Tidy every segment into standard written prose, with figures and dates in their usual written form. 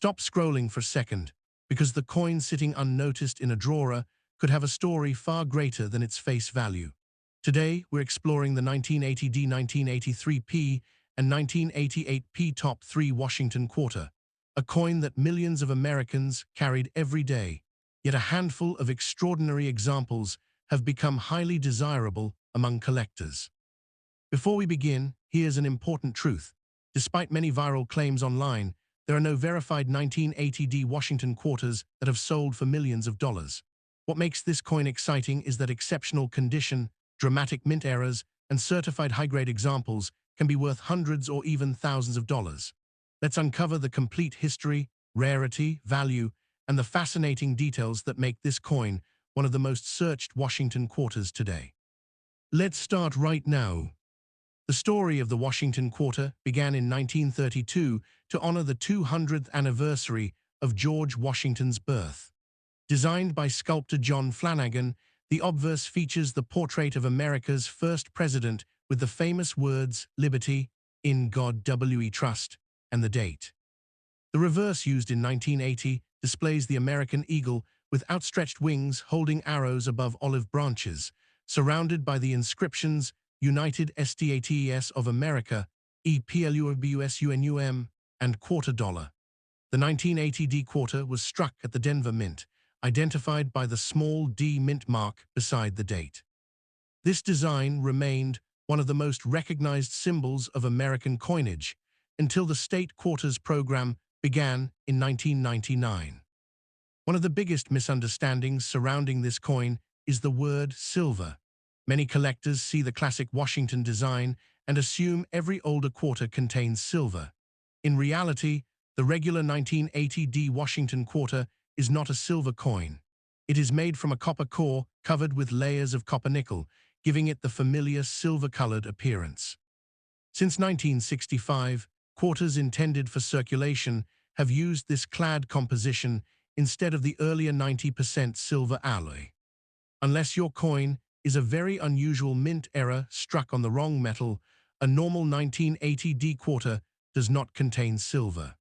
Stop scrolling for a second, because the coin sitting unnoticed in a drawer could have a story far greater than its face value. Today, we're exploring the 1980D, 1983P, and 1988P top 3 Washington quarter, a coin that millions of Americans carried every day, yet a handful of extraordinary examples have become highly desirable among collectors. Before we begin, here's an important truth. Despite many viral claims online, there are no verified 1980D Washington quarters that have sold for millions of dollars. What makes this coin exciting is that exceptional condition, dramatic mint errors, and certified high-grade examples can be worth hundreds or even thousands of dollars. Let's uncover the complete history, rarity, value, and the fascinating details that make this coin one of the most searched Washington quarters today. Let's start right now. The story of the Washington quarter began in 1932 to honor the 200th anniversary of George Washington's birth. Designed by sculptor John Flanagan, the obverse features the portrait of America's first president with the famous words, "Liberty, in God we trust," and the date. The reverse, used in 1980, displays the American eagle with outstretched wings holding arrows above olive branches, surrounded by the inscriptions United States of America, EPLUBUSUNUM, and quarter dollar. The 1980D quarter was struck at the Denver Mint, identified by the small D mint mark beside the date. This design remained one of the most recognized symbols of American coinage until the state quarters program began in 1999. One of the biggest misunderstandings surrounding this coin is the word silver. Many collectors see the classic Washington design and assume every older quarter contains silver. In reality, the regular 1980D Washington quarter is not a silver coin. It is made from a copper core covered with layers of copper nickel, giving it the familiar silver-colored appearance. Since 1965, quarters intended for circulation have used this clad composition instead of the earlier 90% silver alloy. Unless your coin is a very unusual mint error struck on the wrong metal, a normal 1980D quarter does not contain silver.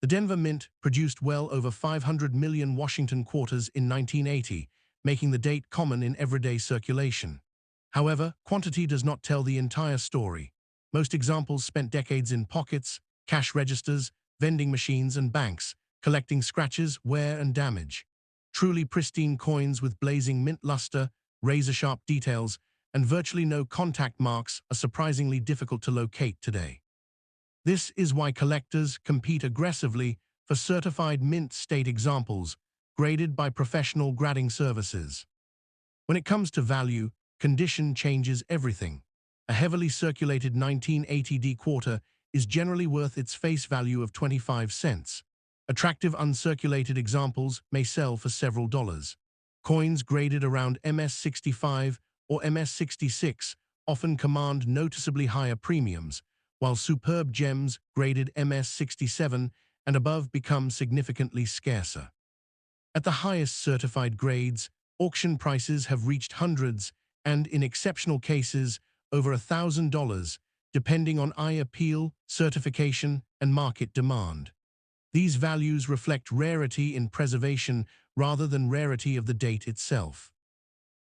The Denver Mint produced well over 500 million Washington quarters in 1980, making the date common in everyday circulation. However, quantity does not tell the entire story. Most examples spent decades in pockets, cash registers, vending machines, and banks, collecting scratches, wear, and damage. Truly pristine coins with blazing mint luster, razor-sharp details, and virtually no contact marks are surprisingly difficult to locate today. This is why collectors compete aggressively for certified mint state examples, graded by professional grading services. When it comes to value, condition changes everything. A heavily circulated 1980D quarter is generally worth its face value of 25 cents. Attractive uncirculated examples may sell for several dollars. Coins graded around MS65 or MS66 often command noticeably higher premiums, while superb gems graded MS67 and above become significantly scarcer. At the highest certified grades, auction prices have reached hundreds and, in exceptional cases, over $1,000, depending on eye appeal, certification, and market demand. These values reflect rarity in preservation rather than rarity of the date itself.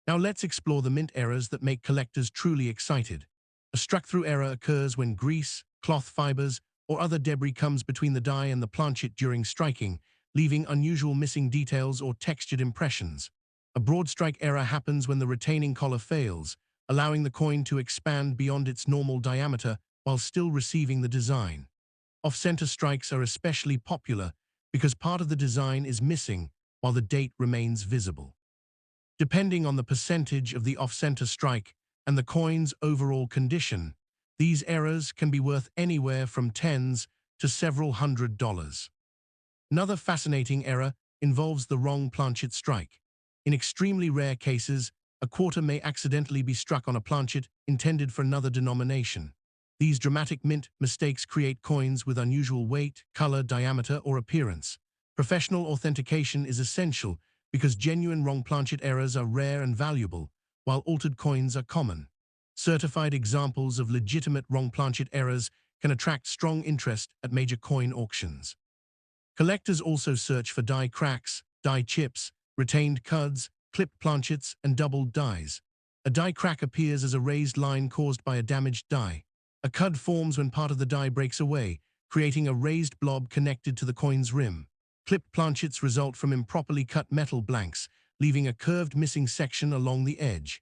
Now let's explore the mint errors that make collectors truly excited. A struck-through error occurs when grease, cloth fibers, or other debris comes between the die and the planchet during striking, leaving unusual missing details or textured impressions. A broad strike error happens when the retaining collar fails, allowing the coin to expand beyond its normal diameter while still receiving the design. Off-center strikes are especially popular because part of the design is missing while the date remains visible. Depending on the percentage of the off-center strike and the coin's overall condition, these errors can be worth anywhere from tens to several $100s. Another fascinating error involves the wrong planchet strike. In extremely rare cases, a quarter may accidentally be struck on a planchet intended for another denomination. These dramatic mint mistakes create coins with unusual weight, color, diameter, or appearance. Professional authentication is essential because genuine wrong planchet errors are rare and valuable, while altered coins are common. Certified examples of legitimate wrong planchet errors can attract strong interest at major coin auctions. Collectors also search for die cracks, die chips, retained cuds, clipped planchets, and doubled dies. A die crack appears as a raised line caused by a damaged die. A cud forms when part of the die breaks away, creating a raised blob connected to the coin's rim. Clipped planchets result from improperly cut metal blanks, leaving a curved missing section along the edge.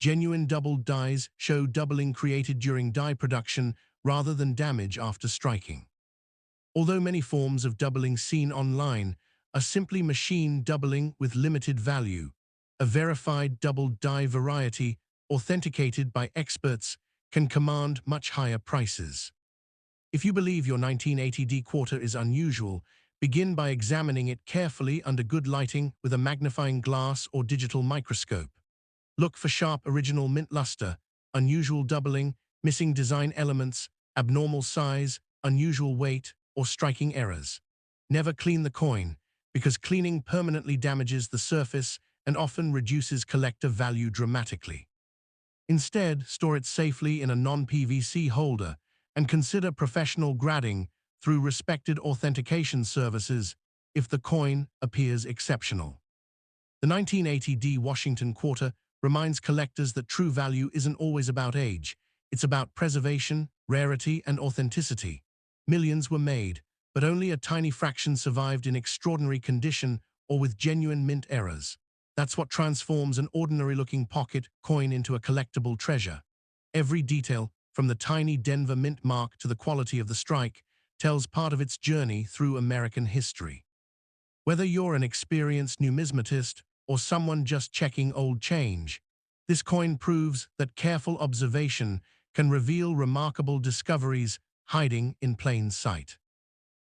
Genuine doubled dies show doubling created during die production rather than damage after striking. Although many forms of doubling seen online are simply machine doubling with limited value, a verified doubled die variety, authenticated by experts, can command much higher prices. If you believe your 1980D quarter is unusual, begin by examining it carefully under good lighting with a magnifying glass or digital microscope. Look for sharp original mint luster, unusual doubling, missing design elements, abnormal size, unusual weight, or striking errors. Never clean the coin, because cleaning permanently damages the surface and often reduces collector value dramatically. Instead, store it safely in a non-PVC holder and consider professional grading through respected authentication services if the coin appears exceptional. The 1980D Washington quarter reminds collectors that true value isn't always about age. It's about preservation, rarity, and authenticity. Millions were made, but only a tiny fraction survived in extraordinary condition or with genuine mint errors. That's what transforms an ordinary-looking pocket coin into a collectible treasure. Every detail, from the tiny Denver mint mark to the quality of the strike, tells part of its journey through American history. Whether you're an experienced numismatist or someone just checking old change, this coin proves that careful observation can reveal remarkable discoveries hiding in plain sight.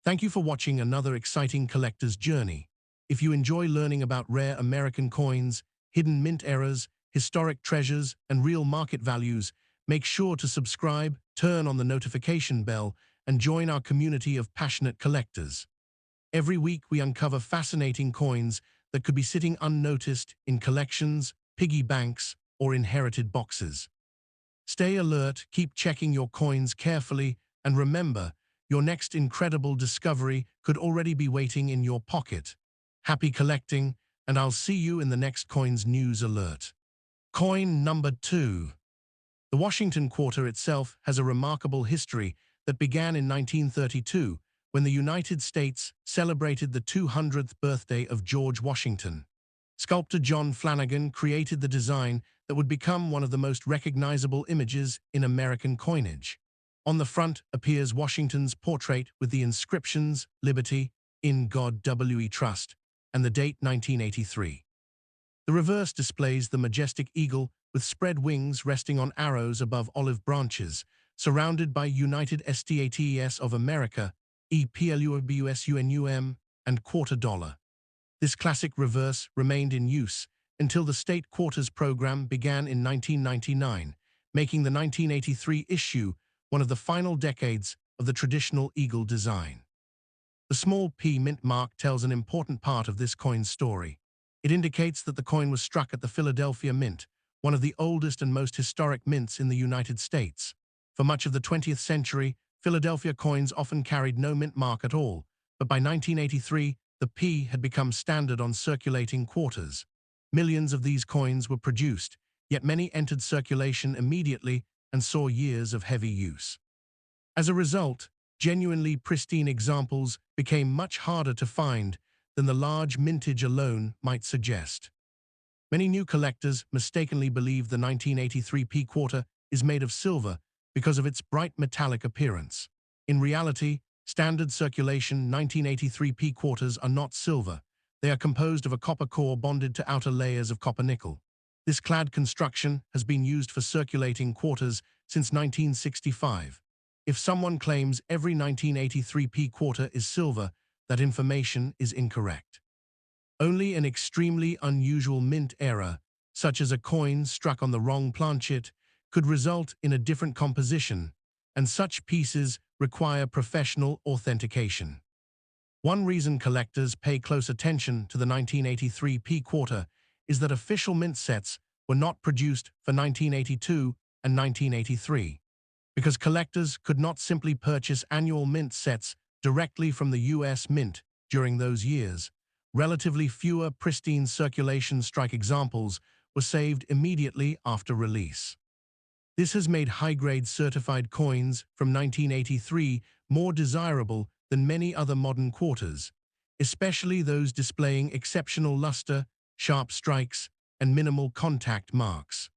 Thank you for watching another exciting collector's journey. If you enjoy learning about rare American coins, hidden mint errors, historic treasures, and real market values, make sure to subscribe, turn on the notification bell, and join our community of passionate collectors. Every week we uncover fascinating coins that could be sitting unnoticed in collections, piggy banks, or inherited boxes. Stay alert, keep checking your coins carefully, and remember, your next incredible discovery could already be waiting in your pocket. Happy collecting, and I'll see you in the next Coins News Alert. Coin number 2. The Washington quarter itself has a remarkable history that began in 1932, when the United States celebrated the 200th birthday of George Washington. Sculptor John Flanagan created the design that would become one of the most recognizable images in American coinage. On the front appears Washington's portrait with the inscriptions, "Liberty, in God we trust," and the date 1983. The reverse displays the majestic eagle with spread wings resting on arrows above olive branches, surrounded by United States of America, EPLUBUSUNUM, and quarter dollar. This classic reverse remained in use until the state quarters program began in 1999, making the 1983 issue one of the final decades of the traditional eagle design. The small P mint mark tells an important part of this coin's story. It indicates that the coin was struck at the Philadelphia Mint, one of the oldest and most historic mints in the United States. For much of the 20th century, Philadelphia coins often carried no mint mark at all, but by 1983, the P had become standard on circulating quarters. Millions of these coins were produced, yet many entered circulation immediately and saw years of heavy use. As a result, genuinely pristine examples became much harder to find than the large mintage alone might suggest. Many new collectors mistakenly believe the 1983 P quarter is made of silver because of its bright metallic appearance. In reality, standard circulation 1983 P quarters are not silver. They are composed of a copper core bonded to outer layers of copper nickel. This clad construction has been used for circulating quarters since 1965. If someone claims every 1983 P quarter is silver, that information is incorrect. Only an extremely unusual mint error, such as a coin struck on the wrong planchet, could result in a different composition, and such pieces require professional authentication. One reason collectors pay close attention to the 1983 P quarter is that official mint sets were not produced for 1982 and 1983. Because collectors could not simply purchase annual mint sets directly from the U.S. Mint, during those years, relatively fewer pristine circulation strike examples were saved immediately after release. This has made high-grade certified coins from 1983 more desirable than many other modern quarters, especially those displaying exceptional luster, sharp strikes, and minimal contact marks.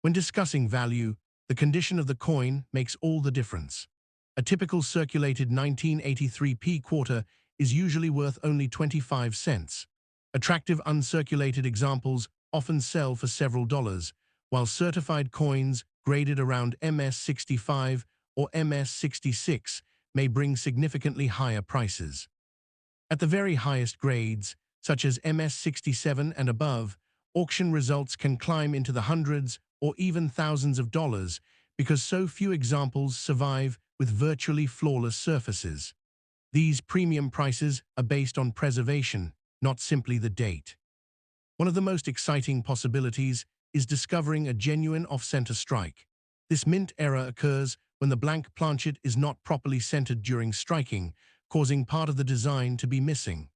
When discussing value, the condition of the coin makes all the difference. A typical circulated 1983p quarter is usually worth only 25 cents. Attractive uncirculated examples often sell for several dollars, while certified coins graded around MS-65 or MS-66 may bring significantly higher prices. At the very highest grades, such as MS-67 and above, auction results can climb into the hundreds or even thousands of dollars because so few examples survive with virtually flawless surfaces. These premium prices are based on preservation, not simply the date. One of the most exciting possibilities is discovering a genuine off-center strike. This mint error occurs when the blank planchet is not properly centered during striking, causing part of the design to be missing.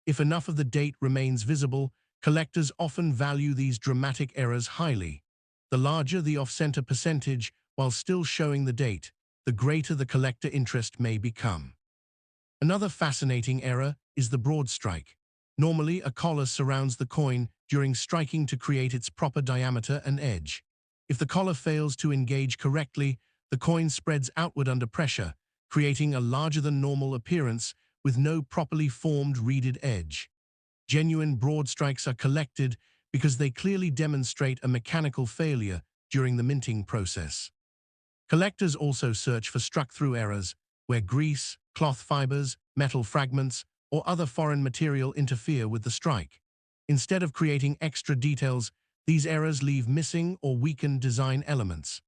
If enough of the date remains visible, collectors often value these dramatic errors highly. The larger the off-center percentage while still showing the date, the greater the collector interest may become. Another fascinating error is the broad strike. Normally, a collar surrounds the coin during striking to create its proper diameter and edge. If the collar fails to engage correctly, the coin spreads outward under pressure, creating a larger-than-normal appearance with no properly formed reeded edge. Genuine broad strikes are collected because they clearly demonstrate a mechanical failure during the minting process. Collectors also search for struck-through errors, where grease, cloth fibers, metal fragments, or other foreign material interfere with the strike. Instead of creating extra details, these errors leave missing or weakened design elements.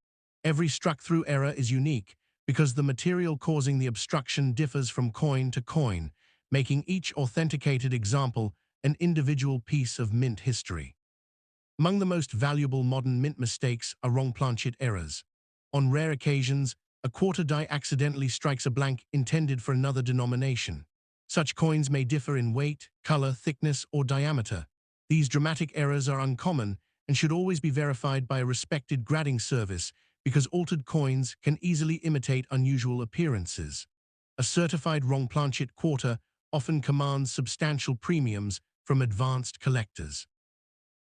Every struck-through error is unique because the material causing the obstruction differs from coin to coin, making each authenticated example an individual piece of mint history. Among the most valuable modern mint mistakes are wrong planchet errors. On rare occasions, a quarter die accidentally strikes a blank intended for another denomination. Such coins may differ in weight, color, thickness, or diameter. These dramatic errors are uncommon and should always be verified by a respected grading service because altered coins can easily imitate unusual appearances. A certified wrong planchet quarter often commands substantial premiums from advanced collectors.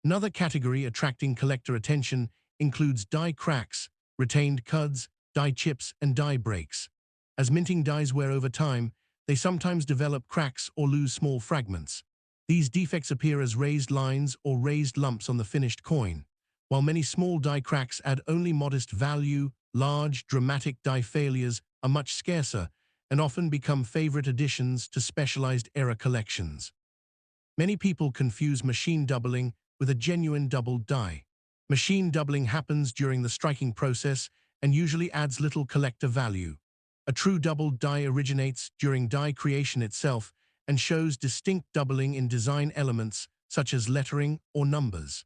Another category attracting collector attention includes die cracks, retained cuds, die chips, and die breaks. As minting dies wear over time, they sometimes develop cracks or lose small fragments. These defects appear as raised lines or raised lumps on the finished coin. While many small die cracks add only modest value, large, dramatic die failures are much scarcer and often become favorite additions to specialized error collections. Many people confuse machine doubling with a genuine doubled die. Machine doubling happens during the striking process and usually adds little collector value. A true doubled die originates during die creation itself and shows distinct doubling in design elements such as lettering or numbers.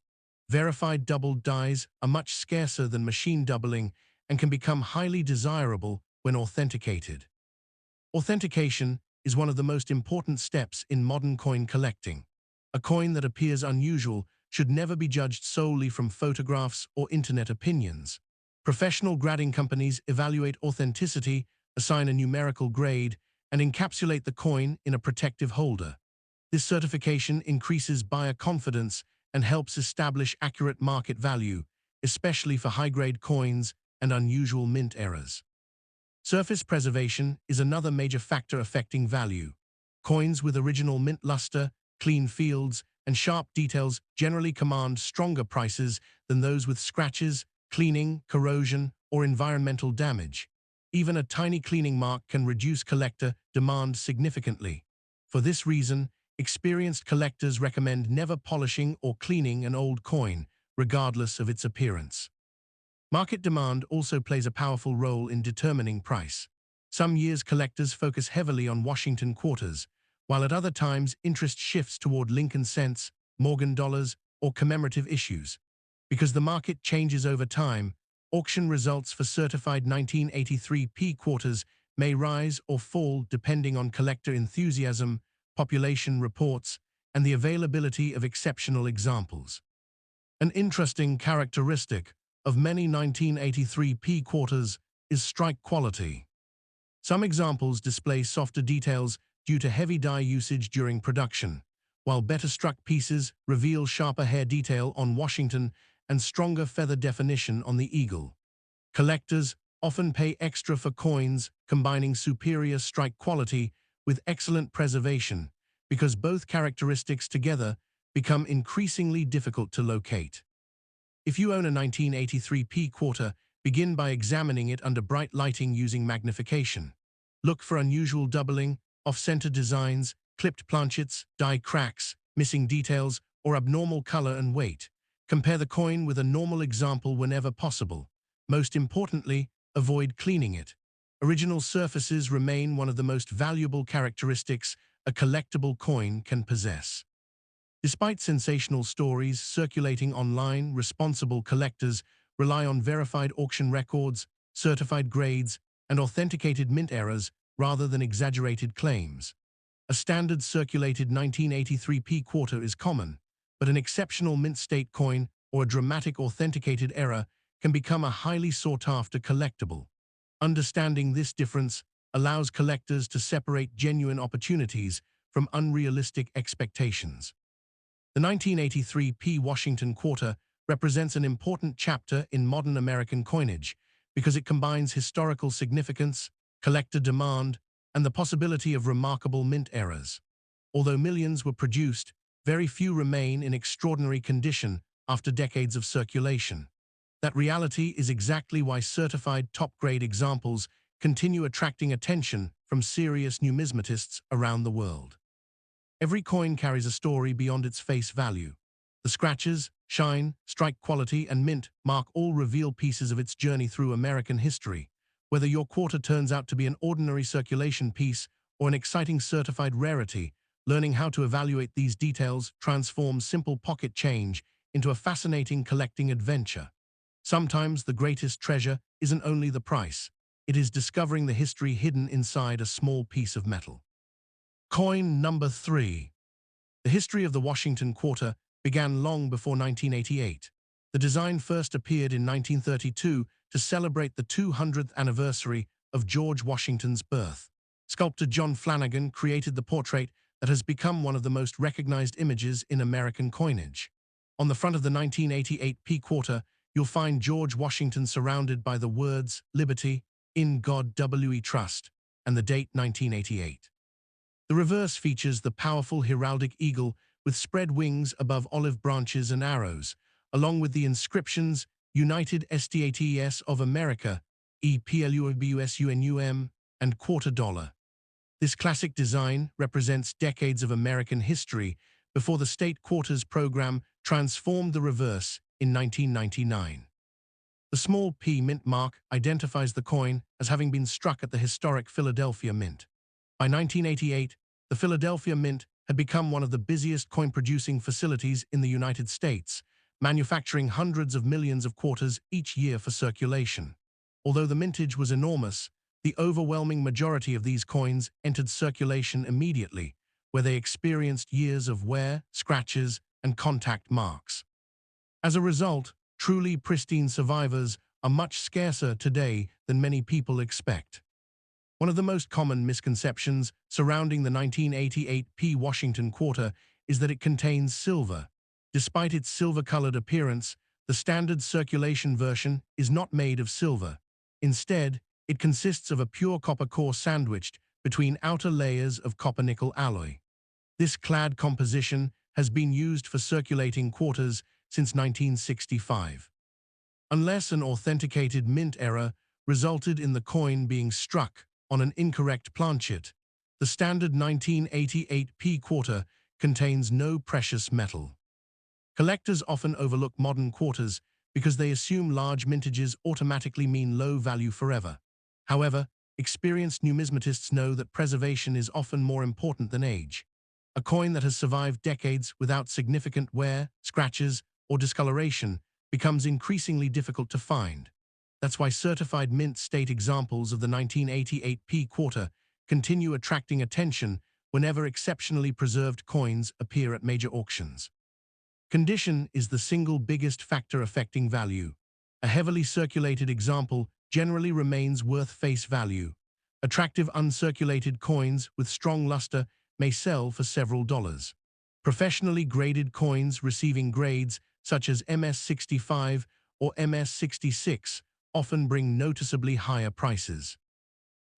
Verified doubled dies are much scarcer than machine doubling and can become highly desirable when authenticated. Authentication is one of the most important steps in modern coin collecting. A coin that appears unusual should never be judged solely from photographs or internet opinions. Professional grading companies evaluate authenticity, assign a numerical grade, and encapsulate the coin in a protective holder. This certification increases buyer confidence and helps establish accurate market value, especially for high-grade coins and unusual mint errors. Surface preservation is another major factor affecting value. Coins with original mint luster, clean fields, and sharp details generally command stronger prices than those with scratches, cleaning, corrosion, or environmental damage. Even a tiny cleaning mark can reduce collector demand significantly. For this reason, experienced collectors recommend never polishing or cleaning an old coin, regardless of its appearance. Market demand also plays a powerful role in determining price. Some years collectors focus heavily on Washington quarters, while at other times interest shifts toward Lincoln cents, Morgan dollars, or commemorative issues. Because the market changes over time, auction results for certified 1983p quarters may rise or fall depending on collector enthusiasm, population reports, and the availability of exceptional examples. An interesting characteristic of many 1983 P quarters is strike quality. Some examples display softer details due to heavy dye usage during production, while better struck pieces reveal sharper hair detail on Washington and stronger feather definition on the eagle. Collectors often pay extra for coins combining superior strike quality with excellent preservation, because both characteristics together become increasingly difficult to locate. If you own a 1983 P quarter, begin by examining it under bright lighting using magnification. Look for unusual doubling, off-center designs, clipped planchets, die cracks, missing details, or abnormal color and weight. Compare the coin with a normal example whenever possible. Most importantly, avoid cleaning it. Original surfaces remain one of the most valuable characteristics a collectible coin can possess. Despite sensational stories circulating online, responsible collectors rely on verified auction records, certified grades, and authenticated mint errors rather than exaggerated claims. A standard circulated 1983 P quarter is common, but an exceptional mint state coin or a dramatic authenticated error can become a highly sought-after collectible. Understanding this difference allows collectors to separate genuine opportunities from unrealistic expectations. The 1983 P Washington quarter represents an important chapter in modern American coinage because it combines historical significance, collector demand, and the possibility of remarkable mint errors. Although millions were produced, very few remain in extraordinary condition after decades of circulation. That reality is exactly why certified top-grade examples continue attracting attention from serious numismatists around the world. Every coin carries a story beyond its face value. The scratches, shine, strike quality, and mint mark all reveal pieces of its journey through American history. Whether your quarter turns out to be an ordinary circulation piece or an exciting certified rarity, learning how to evaluate these details transforms simple pocket change into a fascinating collecting adventure. Sometimes the greatest treasure isn't only the price, it is discovering the history hidden inside a small piece of metal. Coin number 3. The history of the Washington quarter began long before 1988. The design first appeared in 1932 to celebrate the 200th anniversary of George Washington's birth. Sculptor John Flanagan created the portrait that has become one of the most recognized images in American coinage. On the front of the 1988 P quarter, you'll find George Washington surrounded by the words "Liberty, in God we trust," and the date 1988. The reverse features the powerful heraldic eagle with spread wings above olive branches and arrows, along with the inscriptions United States of America, EPLUBUSUNUM, and quarter dollar. This classic design represents decades of American history before the state quarters program transformed the reverse in 1999. The small P mint mark identifies the coin as having been struck at the historic Philadelphia Mint. By 1988, the Philadelphia Mint had become one of the busiest coin-producing facilities in the United States, manufacturing hundreds of millions of quarters each year for circulation. Although the mintage was enormous, the overwhelming majority of these coins entered circulation immediately, where they experienced years of wear, scratches, and contact marks. As a result, truly pristine survivors are much scarcer today than many people expect. One of the most common misconceptions surrounding the 1988 P Washington quarter is that it contains silver. Despite its silver-colored appearance, the standard circulation version is not made of silver. Instead, it consists of a pure copper core sandwiched between outer layers of copper-nickel alloy. This clad composition has been used for circulating quarters since 1965. Unless an authenticated mint error resulted in the coin being struck on an incorrect planchet, the standard 1988 P quarter contains no precious metal. Collectors often overlook modern quarters because they assume large mintages automatically mean low value forever. However, experienced numismatists know that preservation is often more important than age. A coin that has survived decades without significant wear, scratches, or discoloration becomes increasingly difficult to find. That's why certified mint state examples of the 1988 P quarter continue attracting attention whenever exceptionally preserved coins appear at major auctions. Condition is the single biggest factor affecting value. A heavily circulated example generally remains worth face value. Attractive uncirculated coins with strong luster may sell for several dollars. Professionally graded coins receiving grades such as MS-65 or MS-66 often bring noticeably higher prices.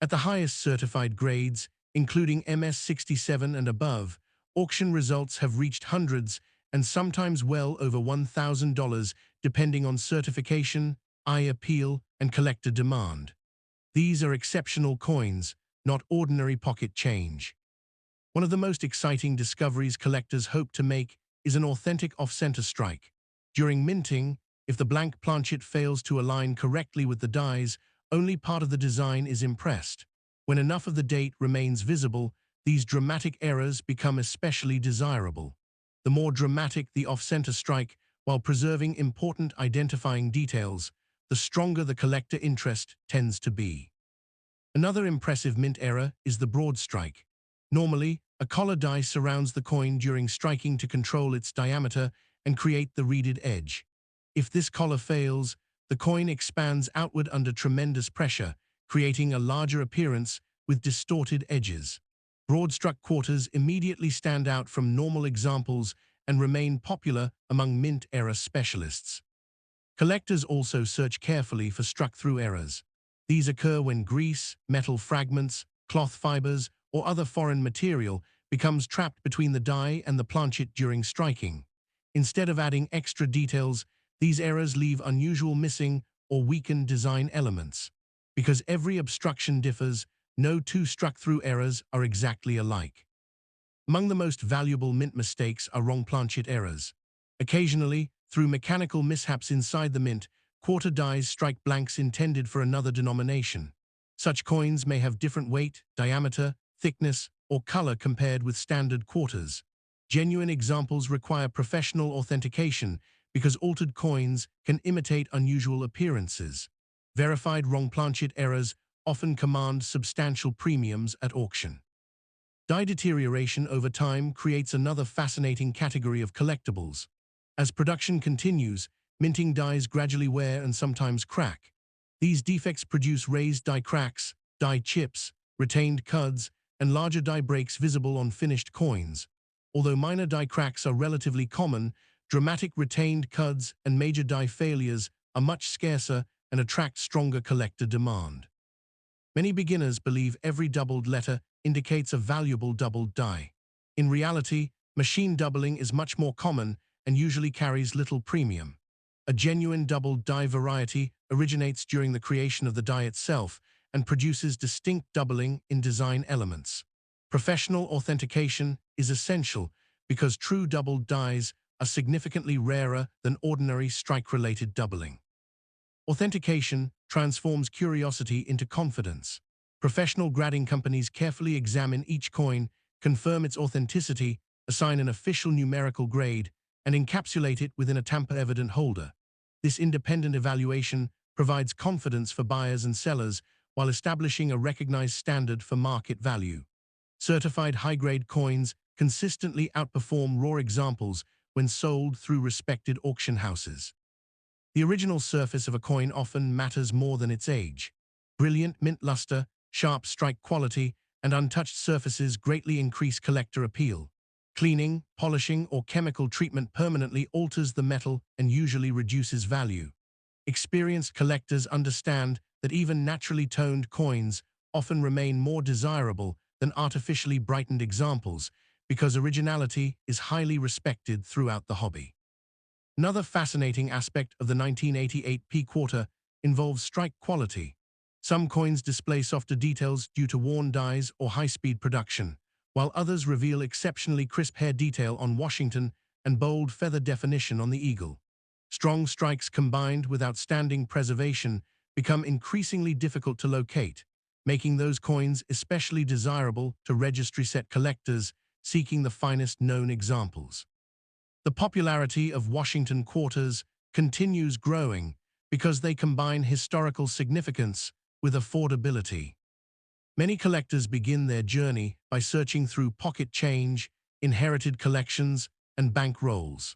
At the highest certified grades, including MS-67 and above, auction results have reached hundreds and sometimes well over $1,000 depending on certification, eye appeal, and collector demand. These are exceptional coins, not ordinary pocket change. One of the most exciting discoveries collectors hope to make is an authentic off-center strike. During minting, if the blank planchet fails to align correctly with the dies, only part of the design is impressed. When enough of the date remains visible, these dramatic errors become especially desirable. The more dramatic the off-center strike, while preserving important identifying details, the stronger the collector interest tends to be. Another impressive mint error is the broad strike. Normally, a collar die surrounds the coin during striking to control its diameter and create the reeded edge. If this collar fails, the coin expands outward under tremendous pressure, creating a larger appearance with distorted edges. Broad-struck quarters immediately stand out from normal examples and remain popular among mint-era specialists. Collectors also search carefully for struck-through errors. These occur when grease, metal fragments, cloth fibers, or other foreign material becomes trapped between the die and the planchet during striking. Instead of adding extra details, these errors leave unusual missing or weakened design elements. Because every obstruction differs, no two struck-through errors are exactly alike. Among the most valuable mint mistakes are wrong planchet errors. Occasionally, through mechanical mishaps inside the mint, quarter dies strike blanks intended for another denomination. Such coins may have different weight, diameter, thickness, or color compared with standard quarters. Genuine examples require professional authentication because altered coins can imitate unusual appearances. Verified wrong planchet errors often command substantial premiums at auction. Die deterioration over time creates another fascinating category of collectibles. As production continues, minting dies gradually wear and sometimes crack. These defects produce raised die cracks, die chips, retained cuds, and larger die breaks visible on finished coins. Although minor die cracks are relatively common, dramatic retained cuds and major die failures are much scarcer and attract stronger collector demand. Many beginners believe every doubled letter indicates a valuable doubled die. In reality, machine doubling is much more common and usually carries little premium. A genuine doubled die variety originates during the creation of the die itself and produces distinct doubling in design elements. Professional authentication is essential because true doubled dies are significantly rarer than ordinary strike-related doubling. Authentication transforms curiosity into confidence. Professional grading companies carefully examine each coin, confirm its authenticity, assign an official numerical grade, and encapsulate it within a tamper-evident holder. This independent evaluation provides confidence for buyers and sellers while establishing a recognized standard for market value. Certified high-grade coins consistently outperform raw examples when sold through respected auction houses. The original surface of a coin often matters more than its age. Brilliant mint luster, sharp strike quality, and untouched surfaces greatly increase collector appeal. Cleaning, polishing, or chemical treatment permanently alters the metal and usually reduces value. Experienced collectors understand that even naturally toned coins often remain more desirable than artificially brightened examples because originality is highly respected throughout the hobby. Another fascinating aspect of the 1988 P quarter involves strike quality. Some coins display softer details due to worn dies or high-speed production, while others reveal exceptionally crisp hair detail on Washington and bold feather definition on the eagle. Strong strikes combined with outstanding preservation become increasingly difficult to locate, making those coins especially desirable to registry-set collectors seeking the finest known examples. The popularity of Washington quarters continues growing because they combine historical significance with affordability. Many collectors begin their journey by searching through pocket change, inherited collections, and bank rolls.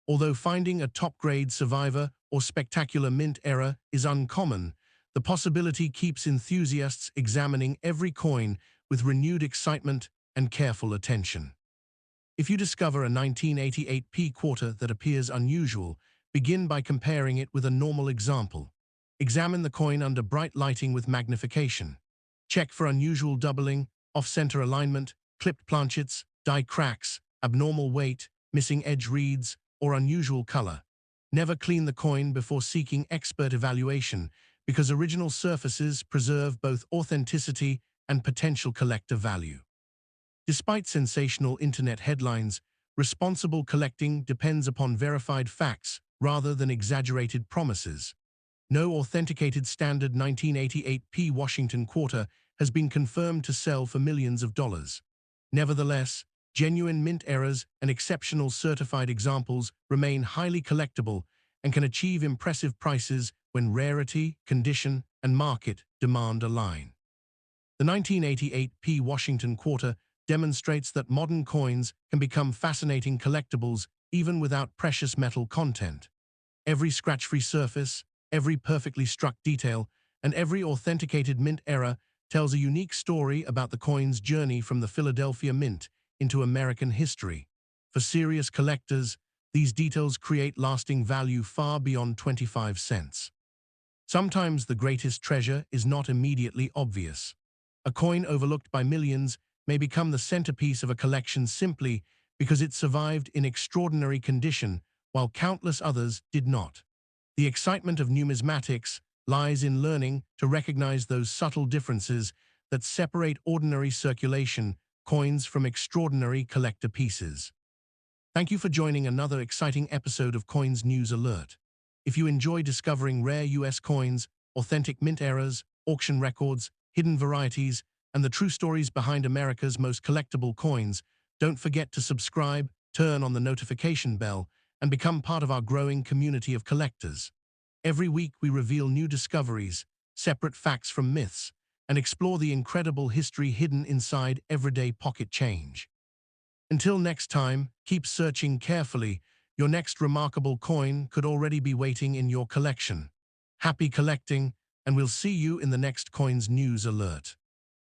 Although finding a top-grade survivor or spectacular mint era is uncommon, the possibility keeps enthusiasts examining every coin with renewed excitement and careful attention. If you discover a 1988 P quarter that appears unusual, begin by comparing it with a normal example. Examine the coin under bright lighting with magnification. Check for unusual doubling, off-center alignment, clipped planchets, die cracks, abnormal weight, missing edge reads, or unusual color. Never clean the coin before seeking expert evaluation, because original surfaces preserve both authenticity and potential collector value. Despite sensational internet headlines, responsible collecting depends upon verified facts rather than exaggerated promises. No authenticated standard 1988 P Washington quarter has been confirmed to sell for millions of dollars. Nevertheless, genuine mint errors and exceptional certified examples remain highly collectible and can achieve impressive prices when rarity, condition, and market demand align. The 1988 P Washington quarter demonstrates that modern coins can become fascinating collectibles even without precious metal content. Every scratch-free surface, every perfectly struck detail, and every authenticated mint era tells a unique story about the coin's journey from the Philadelphia Mint into American history. For serious collectors, these details create lasting value far beyond 25 cents. Sometimes the greatest treasure is not immediately obvious. A coin overlooked by millions may become the centerpiece of a collection simply because it survived in extraordinary condition while countless others did not. The excitement of numismatics lies in learning to recognize those subtle differences that separate ordinary circulation coins from extraordinary collector pieces. Thank you for joining another exciting episode of Coins News Alert. If you enjoy discovering rare US coins, authentic mint eras, auction records, hidden varieties, and the true stories behind America's most collectible coins, don't forget to subscribe, turn on the notification bell, and become part of our growing community of collectors. Every week we reveal new discoveries, separate facts from myths, and explore the incredible history hidden inside everyday pocket change. Until next time, keep searching carefully. Your next remarkable coin could already be waiting in your collection. Happy collecting, and we'll see you in the next Coins News Alert.